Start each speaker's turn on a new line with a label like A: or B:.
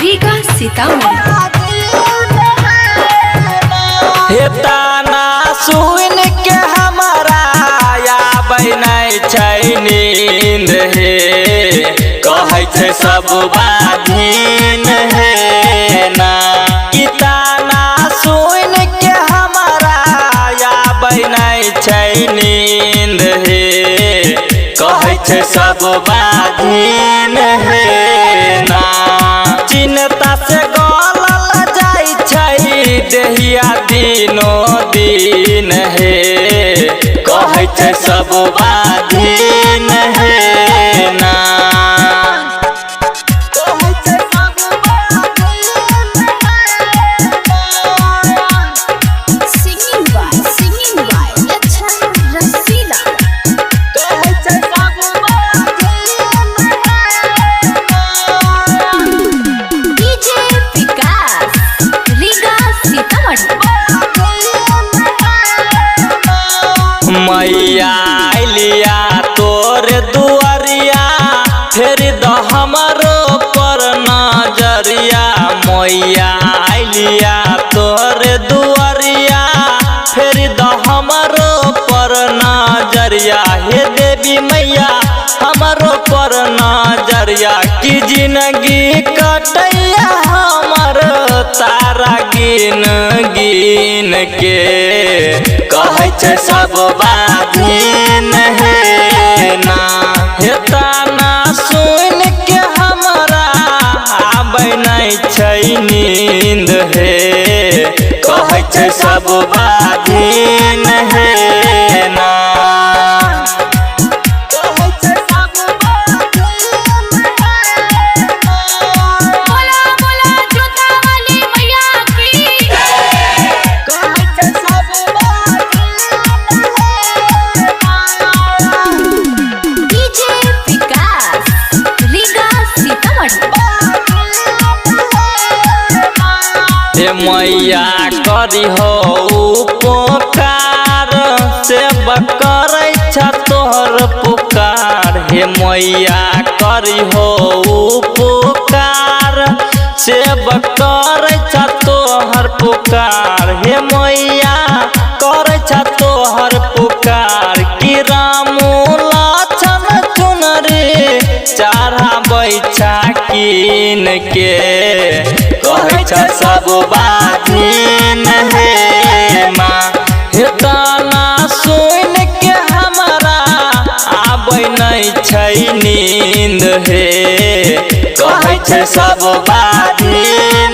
A: रीगा सीतामढ़ी।
B: हे ताना सुन के हमारा आबै नै छै नींद हे, कहै छै सब बाधिन हे ना। कि ताना सुन के हमारा आबै नै छै नींद हे, कहै छै सब बाधिन हे ना। चिन्ता से गलल जाइ छै देहिया दिनो दिन हे, कहै छै सब बाधिन हे ना। मैया लिया तोर दुआरिया, फेर द हमरो पर नजरिया। मैया लिया तोर दुआरिया, फेर द हमरो पर नजरिया। हे देवी मैया हमरो पर नजरिया, कि जिंदगी कटैया हमर तारा गिन गिन के, कहै छै सब बाधिन हे ना। हे ताना सुन के हमरा आबै नै छै नींद हे, कहै छै सब बाधिन हे ना। हे मैया करी हो उपकार, सेवा करै छ तोहर पुकार। हे मैया करी हो उपकार, सेवा करै छ तोहर पुकार। हे मैया करै छ तोहर पुकार, कि रामू लछन चुनरी चढ़ाबै छ कीन के, कहै छ सब बाधिन हे माँ। हे ताना सुन के हमारा आबै नै छै नींद हे, कहै छै सब बाधिन